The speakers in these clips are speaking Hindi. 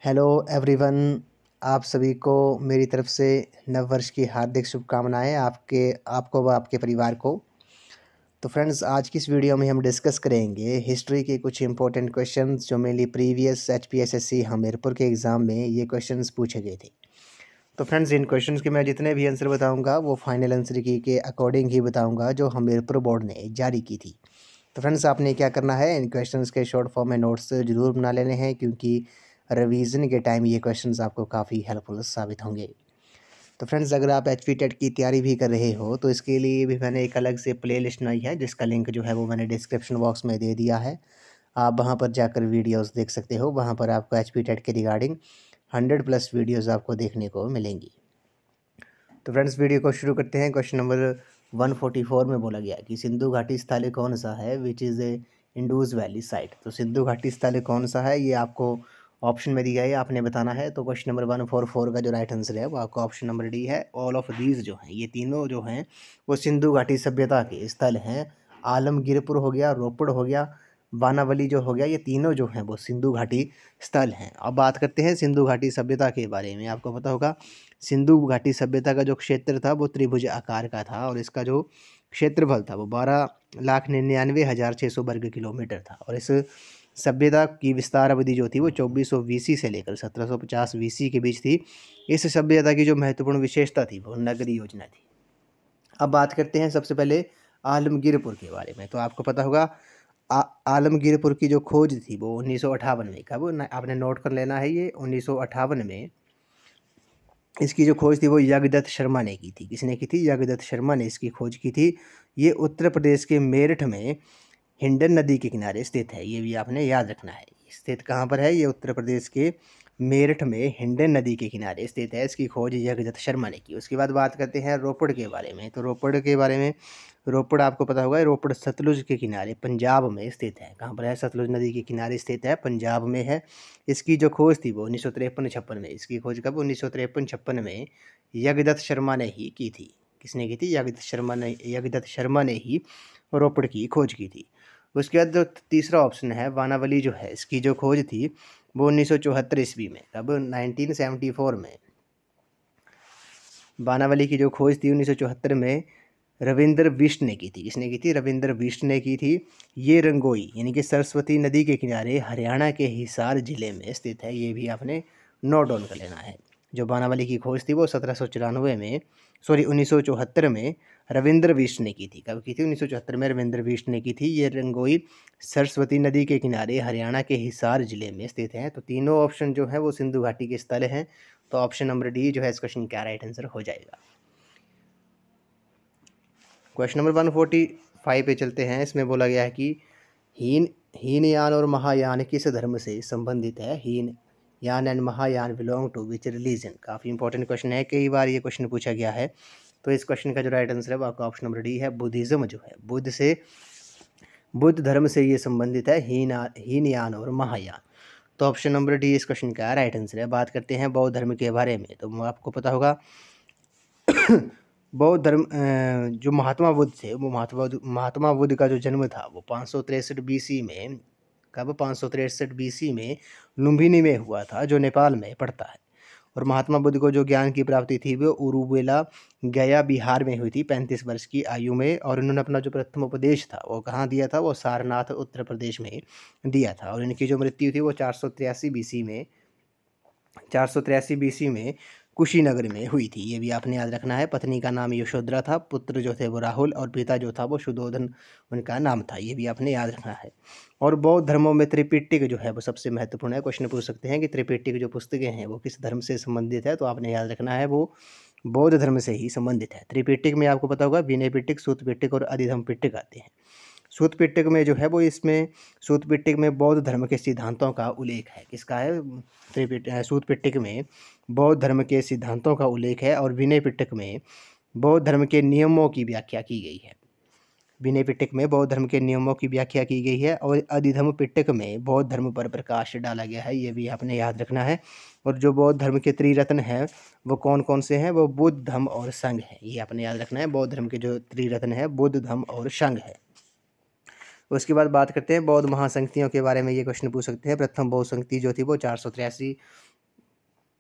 Hello everyone. आप सभी को मेरी तरफ से नव वर्ष की हार्दिक शुभकामनाएं आपको व आपके परिवार को। तो फ्रेंड्स, आज की इस वीडियो में हम डिस्कस करेंगे हिस्ट्री के कुछ इंपॉर्टेंट क्वेश्चंस जो मेनली प्रीवियस HPSSC हमीरपुर के एग्ज़ाम में ये क्वेश्चंस पूछे गए थे। तो फ्रेंड्स, इन क्वेश्चंस के मैं जितने भी आंसर बताऊंगा वो फाइनल आंसर की के अकॉर्डिंग ही बताऊंगा जो हमीरपुर बोर्ड ने जारी की थी। तो फ्रेंड्स, आपने क्या करना है, इन क्वेश्चंस के शॉर्ट फॉर्म में नोट्स ज़रूर बना लेने हैं क्योंकि रिवीजन के टाइम ये क्वेश्चंस आपको काफ़ी हेल्पफुल साबित होंगे। तो फ्रेंड्स, अगर आप HP टेट की तैयारी भी कर रहे हो तो इसके लिए भी मैंने एक अलग से प्ले लिस्ट बनाई है जिसका लिंक जो है वो मैंने डिस्क्रिप्शन बॉक्स में दे दिया है। आप वहाँ पर जाकर वीडियोस देख सकते हो। वहाँ पर आपको HP टेट के रिगार्डिंग 100+ वीडियोस आपको देखने को मिलेंगी। तो फ्रेंड्स, वीडियो को शुरू करते हैं। क्वेश्चन नंबर 144 में बोला गया कि सिंधु घाटी स्थल कौन सा है which is a Indus valley site. तो सिंधु घाटी स्थल कौन सा है ये आपको ऑप्शन में दिया है, आपने बताना है। तो क्वेश्चन नंबर 144 का जो राइट आंसर है वो आपको ऑप्शन नंबर डी है। ऑल ऑफ दीज जो हैं, ये तीनों जो हैं वो सिंधु घाटी सभ्यता के स्थल हैं। आलमगीरपुर हो गया, रोपड़ हो गया, वानावली जो हो गया, ये तीनों जो हैं वो सिंधु घाटी स्थल हैं। अब बात करते हैं सिंधु घाटी सभ्यता के बारे में। आपको पता होगा सिंधु घाटी सभ्यता का जो क्षेत्र था वो त्रिभुज आकार का था और इसका जो क्षेत्रफल था वो 12,99,600 वर्ग किलोमीटर था। और इस सभ्यता की विस्तार अवधि जो थी वो 2400 VC से लेकर 1750 VC के बीच थी। इस सभ्यता की जो महत्वपूर्ण विशेषता थी वो नगरी योजना थी। अब बात करते हैं सबसे पहले आलमगीरपुर के बारे में। तो आपको पता होगा आलमगीरपुर की जो खोज थी वो 1958 में, कब आपने नोट कर लेना है, ये 1958 में इसकी जो खोज थी वो यागदत्त शर्मा ने की थी। किसने की थी? यागदत्त शर्मा ने इसकी खोज की थी। ये उत्तर प्रदेश के मेरठ में हिंडन नदी के किनारे स्थित है। ये भी आपने याद रखना है। स्थित कहाँ पर है? ये उत्तर प्रदेश के मेरठ में हिंडन नदी के किनारे स्थित है। इसकी खोज यागदत्त शर्मा ने की। उसके बाद बात करते हैं रोपड़ के बारे में। तो रोपड़ के बारे में, रोपड़ आपको पता होगा रोपड़ सतलुज के किनारे पंजाब में स्थित है। कहाँ पर है? सतलुज नदी के किनारे स्थित है, पंजाब में है। इसकी जो खोज थी वो 1953-56 में। इसकी खोज कब? 1953-56 में यागदत्त शर्मा ने ही की थी। किसने की थी? यागदत्त शर्मा ने ही रोपड़ की खोज की थी। उसके बाद जो तीसरा ऑप्शन है वानावली जो है, इसकी जो खोज थी वो 1974 ईस्वी में। कब? 1974 में। वानावली की जो खोज थी 1974 में रविंद्र बिष्ट ने की थी। किसने की थी? रविंद्र बिष्ट ने की थी। ये रंगोई यानी कि सरस्वती नदी के किनारे हरियाणा के हिसार जिले में स्थित है। ये भी आपने नोट डाउन कर लेना है। जो बानावली की खोज थी वो 1974 में रविंद्र बिष्ट ने की थी। कब की थी? 1974 में रविंद्र बिष्ट ने की थी। ये रंगोई सरस्वती नदी के किनारे हरियाणा के हिसार जिले में स्थित है। तो तीनों ऑप्शन जो है वो सिंधु घाटी के स्थल हैं। तो ऑप्शन नंबर डी जो है इस क्वेश्चन का राइट आंसर हो जाएगा। क्वेश्चन नंबर 145 पे चलते हैं। इसमें बोला गया है कि हीनयान और महायान किस धर्म से संबंधित है? Hinayana and Mahayana belong to which religion. काफ़ी इंपॉर्टेंट क्वेश्चन है, कई बार ये क्वेश्चन पूछा गया है। तो इस क्वेश्चन का जो राइट आंसर है वो आपका ऑप्शन नंबर डी है। बुद्धिज़्म जो है बुद्ध धर्म से ये संबंधित है, हीनयान और महायान। तो ऑप्शन नंबर डी इस क्वेश्चन का राइट आंसर है। बात करते हैं बौद्ध धर्म के बारे में। तो आपको पता होगा बौद्ध धर्म जो महात्मा बुद्ध थे वो महात्मा बुद्ध का जो जन्म था वो 563 BC में। कब? 563 BC में लुम्बिनी में हुआ था, जो नेपाल में पड़ता है। और महात्मा बुद्ध को जो ज्ञान की प्राप्ति थी वो उरुवेला गया बिहार में हुई थी 35 वर्ष की आयु में। और उन्होंने अपना जो प्रथम उपदेश था वो कहाँ दिया था? वो सारनाथ उत्तर प्रदेश में दिया था। और इनकी जो मृत्यु थी वो 483 BC में कुशीनगर में हुई थी। ये भी आपने याद रखना है। पत्नी का नाम यशोधरा था, पुत्र जो थे वो राहुल और पिता जो था वो शुद्धोधन उनका नाम था। ये भी आपने याद रखना है। और बौद्ध धर्मों में त्रिपिटक जो है वो सबसे महत्वपूर्ण है। क्वेश्चन पूछ सकते हैं कि त्रिपिटक जो पुस्तकें हैं वो किस धर्म से संबंधित है? तो आपने याद रखना है वो बौद्ध धर्म से ही संबंधित है। त्रिपिटक में आपको पता होगा विनय पिटक, सूत पिटक और अधिधम्म पिटक आते हैं। सूत पिटक में जो है वो सूत पिटक में बौद्ध धर्म के सिद्धांतों का उल्लेख है। किसका है? सूत पिटक में बौद्ध धर्म के सिद्धांतों का उल्लेख है। और विनय पिटक में बौद्ध धर्म के नियमों की व्याख्या की गई है। विनय पिटक में बौद्ध धर्म के नियमों की व्याख्या की गई है। और अधिधम्म पिटक में बौद्ध धर्म पर प्रकाश डाला गया है। ये भी आपने याद रखना है। और जो बौद्ध धर्म के त्रिरत्न हैं वो कौन कौन से हैं? वो बुद्ध, धम्म और संघ है। ये आपने याद रखना है। बौद्ध धर्म के जो त्रिरत्न है बुद्ध, धम्म और संघ है। उसके बाद बात करते हैं बौद्ध महासंगतियों के बारे में। ये क्वेश्चन पूछ सकते हैं। प्रथम बौद्ध संगति जो थी वो 483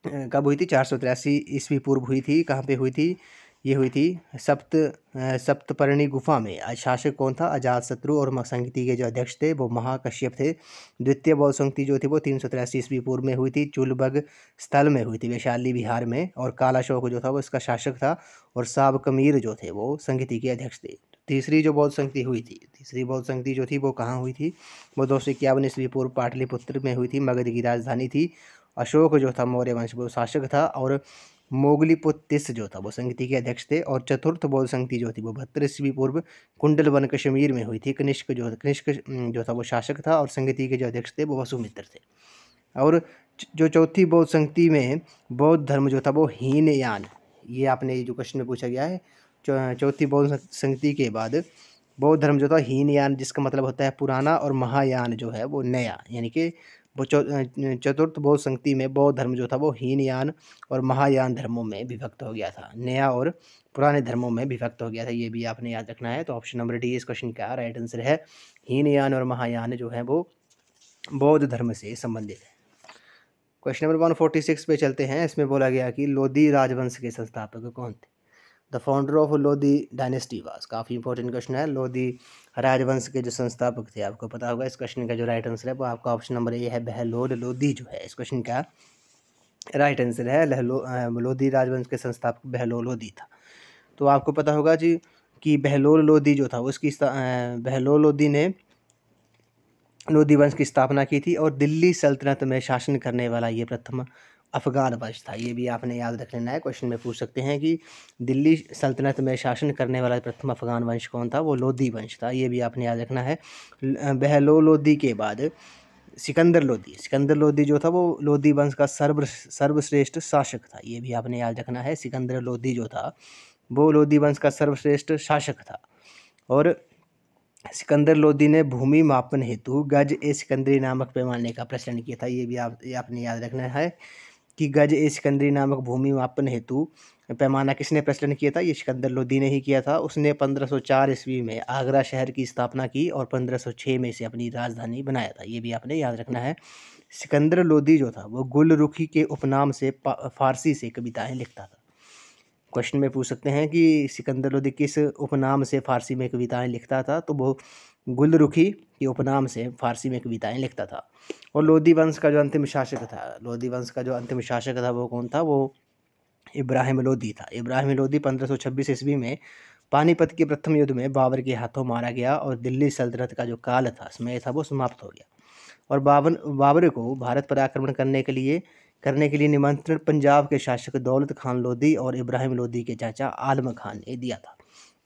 कब हुई थी? 483 ईस्वी पूर्व हुई थी। कहाँ पे हुई थी? ये हुई थी सप्तपर्णी गुफा में। शासक कौन था? अजातशत्रु। और संगति के जो अध्यक्ष थे वो महाकश्यप थे। द्वितीय बौद्ध संगति जो थी वो 383 ईस्वी पूर्व में हुई थी, चुलबग स्थल में हुई थी, वैशाली बिहार में। और कालाशोक जो था वो इसका शासक था, और साबकमीर जो थे वो संगति के अध्यक्ष थे। तीसरी जो बौद्ध संगति हुई थी, तीसरी बौद्ध संगति जो थी वो कहाँ हुई थी? वो 251 ईस्वी पूर्व पाटलिपुत्र में हुई थी, मगध की राजधानी थी। अशोक जो था मौर्य वंश वो शासक था, और मोगलीपुत्तिस जो था वो संगति के अध्यक्ष थे। और चतुर्थ बौद्ध संगति जो थी वो 72 ईस्वी पूर्व कुंडलवन कश्मीर में हुई थी। कनिष्क जो था वो शासक था, और संगति के जो अध्यक्ष थे वो वसुमित्र थे। और जो चौथी बौद्ध संगति में बौद्ध धर्म जो था वो हीनयान, ये आपने जो क्वेश्चन में पूछा गया है, चौथी बौद्ध संगति के बाद बौद्ध धर्म जो था हीनयान, जिसका मतलब होता है पुराना, और महायान जो है वो नया, यानी कि वो चतुर्थ बौद्ध संगति में बौद्ध धर्म जो था वो हीनयान और महायान धर्मों में विभक्त हो गया था, नया और पुराने धर्मों में विभक्त हो गया था। ये भी आपने याद रखना है। तो ऑप्शन नंबर डी इस क्वेश्चन का राइट आंसर है। हीनयान और महायान जो है वो बौद्ध धर्म से संबंधित है। क्वेश्चन नंबर 146 पे चलते हैं। इसमें बोला गया कि लोधी राजवंश के संस्थापक कौन थे? The founder of Lodhi dynasty was. काफ़ी इंपॉर्टेंट क्वेश्चन है। लोधी राजवंश के जो संस्थापक थे, आपको पता होगा। इस क्वेश्चन का जो राइट आंसर है वो आपका ऑप्शन नंबर ए है, बहलोल लोधी जो है इस क्वेश्चन का राइट आंसर है। लोधी राजवंश के संस्थापक बहलोल लोधी था। तो आपको पता होगा जी कि बहलोल लोधी जो था उसकी बहलोल लोधी ने लोधी वंश की स्थापना की थी, और दिल्ली सल्तनत में शासन करने वाला ये प्रथम अफगान वंश था। ये भी आपने याद रख लेना है। क्वेश्चन में पूछ सकते हैं कि दिल्ली सल्तनत में शासन करने वाला प्रथम अफगान वंश कौन था? वो लोधी वंश था। ये भी आपने याद रखना है। बहलोल लोधी के बाद सिकंदर लोधी जो था वो लोधी वंश का सर्वश्रेष्ठ शासक था। ये भी आपने याद रखना है। सिकंदर लोधी जो था वो लोधी वंश का सर्वश्रेष्ठ शासक था। और सिकंदर लोधी ने भूमि मापन हेतु गज ए सिकंदरी नामक पैमाने का प्रचलन किया था। ये आपने याद रखना है कि गज ए सिकंदरी नामक भूमि मापन हेतु पैमाना किसने प्रचलन किया था? ये सिकंदर लोधी ने ही किया था। उसने 1504 ईस्वी में आगरा शहर की स्थापना की, और 1506 में से अपनी राजधानी बनाया था। ये भी आपने याद रखना है। सिकंदर लोधी जो था वो गुलरुखी के उपनाम से फारसी से कविताएं लिखता था। क्वेश्चन में पूछ सकते हैं कि सिकंदर लोधी किस उपनाम से फारसी में कविताएं लिखता था? तो वो गुलरुखी के उपनाम से फारसी में कविताएं लिखता था। और लोधी वंश का जो अंतिम शासक था वो कौन था? वो इब्राहिम लोधी था। इब्राहिम लोधी 1526 ईस्वी में पानीपत के प्रथम युद्ध में बाबर के हाथों मारा गया, और दिल्ली सल्तनत का जो काल था, समय था, वो समाप्त हो गया। और बाबर को भारत पर आक्रमण करने के लिए निमंत्रण पंजाब के शासक दौलत खान लोधी और इब्राहिम लोधी के चाचा आलम खान ने दिया था।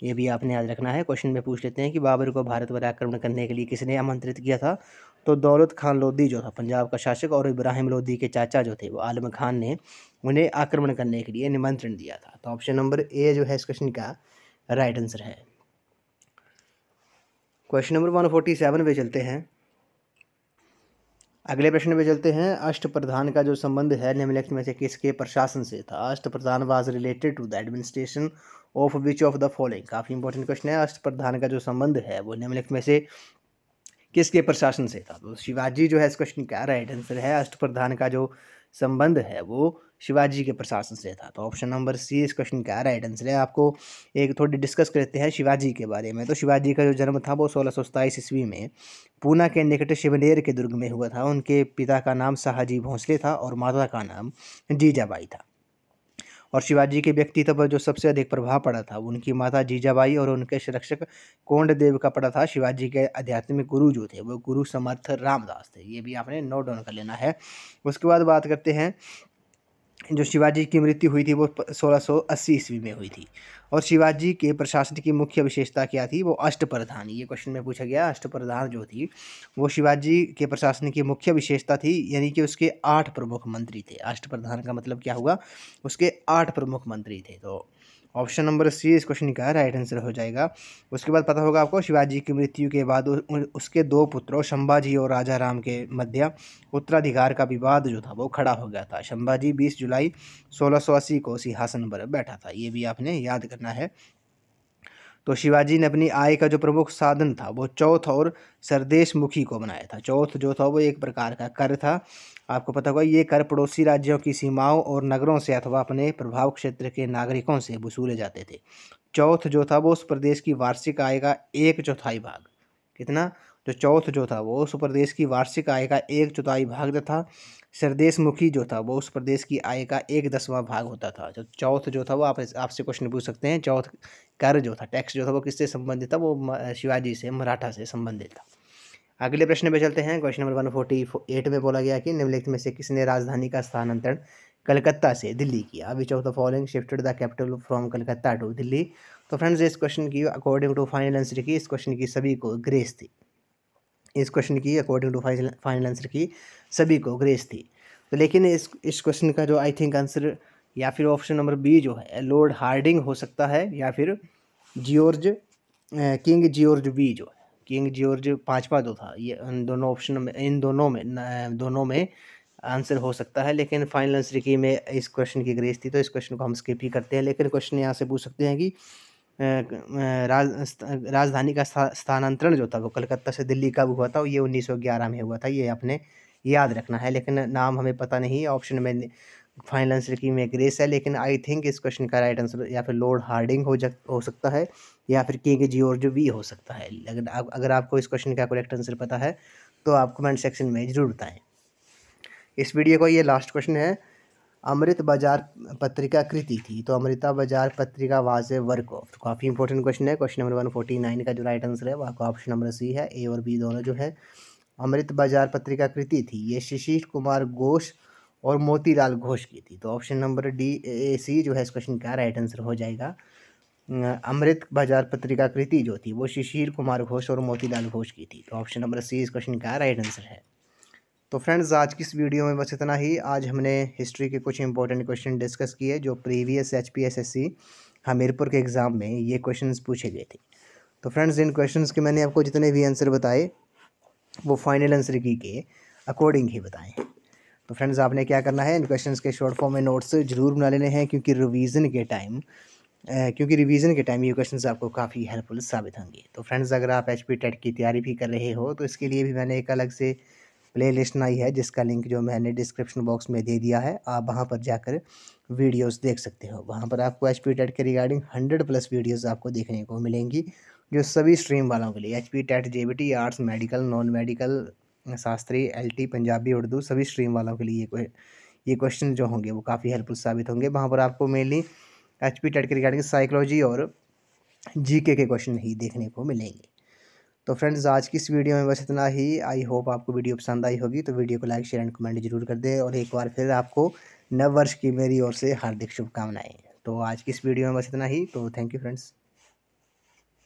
ये भी आपने याद रखना है। क्वेश्चन में पूछ लेते हैं कि बाबर को भारत पर आक्रमण करने के लिए किसने आमंत्रित किया था? तो दौलत खान लोधी जो था पंजाब का शासक, और इब्राहिम लोधी के चाचा जो थे वो आलम खान ने उन्हें आक्रमण करने के लिए निमंत्रण दिया था। तो ऑप्शन नंबर ए जो है इस क्वेश्चन का राइट आंसर है। क्वेश्चन नंबर 147 पे चलते हैं। अगले प्रश्न पे चलते हैं। अष्टप्रधान का जो संबंध है निम्नलिखित में से किसके प्रशासन से था? Ashtapradhan was related to the administration of which of the following. काफ़ी इंपॉर्टेंट क्वेश्चन है। अष्टप्रधान का जो संबंध है वो निम्नलिखित में से किसके प्रशासन से था? तो शिवाजी जो है इस क्वेश्चन का राइट आंसर है। अष्टप्रधान का जो संबंध है वो शिवाजी के प्रशासन से था। तो ऑप्शन नंबर सी इस क्वेश्चन का राइट आंसर है। आपको एक थोड़ी डिस्कस करते हैं शिवाजी के बारे में। तो शिवाजी का जो जन्म था वो 1627 ईस्वी में पूना के निकट शिवनेर के दुर्ग में हुआ था। उनके पिता का नाम शाहजी भोंसले था, और माता का नाम जीजाबाई था। और शिवाजी के व्यक्तित्व पर जो सबसे अधिक प्रभाव पड़ा था उनकी माता जीजाबाई और उनके संरक्षक कोंडदेव का पड़ा था। शिवाजी के आध्यात्मिक गुरु जो थे वो गुरु समर्थ रामदास थे। ये भी आपने नोट डाउन कर लेना है। उसके बाद बात करते हैं, जो शिवाजी की मृत्यु हुई थी वो 1680 ईस्वी में हुई थी। और शिवाजी के प्रशासन की मुख्य विशेषता क्या थी? वो अष्टप्रधान। ये क्वेश्चन में पूछा गया। अष्टप्रधान जो थी वो शिवाजी के प्रशासन की मुख्य विशेषता थी, यानी कि उसके 8 प्रमुख मंत्री थे। अष्टप्रधान का मतलब क्या हुआ? उसके 8 प्रमुख मंत्री थे। तो ऑप्शन नंबर सी इस क्वेश्चन का राइट आंसर हो जाएगा। उसके बाद पता होगा आपको शिवाजी की मृत्यु के बाद उसके 2 पुत्रों संभाजी और राजा राम के मध्य उत्तराधिकार का विवाद जो था वो खड़ा हो गया था। संभाजी 20 जुलाई 1680 को सिंहासन पर बैठा था। ये भी आपने याद करना है। तो शिवाजी ने अपनी आय का जो प्रमुख साधन था वो चौथ और सरदेश मुखी को बनाया था। चौथ जो था वो एक प्रकार का कर था, आपको पता होगा ये कर पड़ोसी राज्यों की सीमाओं और नगरों से अथवा अपने प्रभाव क्षेत्र के नागरिकों से वसूले जाते थे। चौथ जो था वो उस प्रदेश की वार्षिक आय का 1/4 भाग, कितना, जो चौथ जो था वो उस प्रदेश की वार्षिक आय का 1/4 भाग तथा सरदेश मुखी जो था वो उस प्रदेश की आय का 1/10वां भाग होता था। जो चौथ जो था वो आपसे क्वेश्चन पूछ सकते हैं, चौथ कर जो था, टैक्स जो था वो किससे संबंधित था, वो शिवाजी से, मराठा से संबंधित था। अगले प्रश्न पे चलते हैं। क्वेश्चन नंबर 148 में बोला गया कि निम्नलिखित में से किसने राजधानी का स्थानांतरण कलकत्ता से दिल्ली किया? Which of the following shifted the capital from Calcutta to Delhi? तो फ्रेंड्स इस क्वेश्चन की अकॉर्डिंग टू फाइनल आंसर की, इस क्वेश्चन की सभी को ग्रेस थी। इस क्वेश्चन की अकॉर्डिंग टू फाइनल आंसर की सभी को ग्रेस थी। तो लेकिन इस क्वेश्चन का जो आई थिंक आंसर या फिर ऑप्शन नंबर बी जो है लॉर्ड हार्डिंग हो सकता है, या फिर जॉर्ज किंग जॉर्ज बी जो है, किंग जॉर्ज पाँचवा जो था, ये इन दोनों ऑप्शन में, इन दोनों में आंसर हो सकता है। लेकिन फाइनल आंसर की में इस क्वेश्चन की ग्रेस थी, तो इस क्वेश्चन को हम स्किप ही करते हैं। लेकिन क्वेश्चन यहाँ से पूछ सकते हैं कि राजधानी का स्थानांतरण जो था वो कलकत्ता से दिल्ली कब हुआ था? ये 1911 में हुआ था, ये आपने याद रखना है। लेकिन नाम हमें पता नहीं है, ऑप्शन में फाइनल आंसर की में ग्रेस है। लेकिन आई थिंक इस क्वेश्चन का राइट आंसर या फिर लॉर्ड हार्डिंग हो सकता है, या फिर किंग जॉर्ज भी हो सकता है। अगर आपको इस क्वेश्चन का करेक्ट आंसर पता है तो आप कमेंट सेक्शन में ज़रूर बताएं। इस वीडियो का ये लास्ट क्वेश्चन है। अमृत बाजार पत्रिका कृति थी, तो अमृता बाजार पत्रिका वाज ए वर्क ऑफ। तो काफ़ी इंपॉर्टेंट क्वेश्चन है। क्वेश्चन नंबर 149 का जो राइट आंसर है वो आपका ऑप्शन नंबर सी है। ए और बी दोनों जो है अमृत बाजार पत्रिका कृति थी, ये शिशिर कुमार घोष और मोतीलाल घोष की थी। तो ऑप्शन नंबर डी ए सी जो है इस क्वेश्चन का राइट आंसर हो जाएगा। अमृत बाजार पत्रिका कृति जो थी वो शिशिर कुमार घोष और मोतीलाल घोष की थी। तो ऑप्शन नंबर सी इस क्वेश्चन का राइट आंसर है। तो फ्रेंड्स आज की इस वीडियो में बस इतना ही। आज हमने हिस्ट्री के कुछ इंपॉर्टेंट क्वेश्चन डिस्कस किए जो प्रीवियस HPSSC हमीरपुर के एग्ज़ाम में ये क्वेश्चंस पूछे गए थे। तो फ्रेंड्स इन क्वेश्चंस के मैंने आपको जितने भी आंसर बताए वो फाइनल आंसर की के अकॉर्डिंग ही बताएं। तो फ्रेंड्स आपने क्या करना है, इन क्वेश्चंस के शॉर्ट फॉर्म में नोट्स ज़रूर बना लेने हैं, क्योंकि रिवीजन के टाइम ये क्वेश्चंस आपको काफ़ी हेल्पफुल साबित होंगे। तो फ्रेंड्स अगर आप HP टेट की तैयारी भी कर रहे हो तो इसके लिए भी मैंने एक अलग से प्लेलिस्ट बनाई है, जिसका लिंक जो मैंने डिस्क्रिप्शन बॉक्स में दे दिया है। आप वहां पर जाकर वीडियोस देख सकते हो। वहां पर आपको HP टेट के रिगार्डिंग 100+ वीडियोस आपको देखने को मिलेंगी, जो सभी स्ट्रीम वालों के लिए, HP TET, JBT, arts, medical, non medical, Shastri, LT, Punjabi, Urdu, सभी स्ट्रीम वालों के लिए ये क्वेश्चन जो होंगे वो काफ़ी हेल्पफुल साबित होंगे। वहाँ पर आपको मेनली HP टेट के रिगार्डिंग साइकोलॉजी और GK के क्वेश्चन ही देखने को मिलेंगे। तो फ्रेंड्स आज की इस वीडियो में बस इतना ही। आई होप आपको वीडियो पसंद आई होगी। तो वीडियो को लाइक, शेयर एंड कमेंट जरूर कर दें, और एक बार फिर आपको नव वर्ष की मेरी ओर से हार्दिक शुभकामनाएं। तो आज की इस वीडियो में बस इतना ही। तो थैंक यू फ्रेंड्स।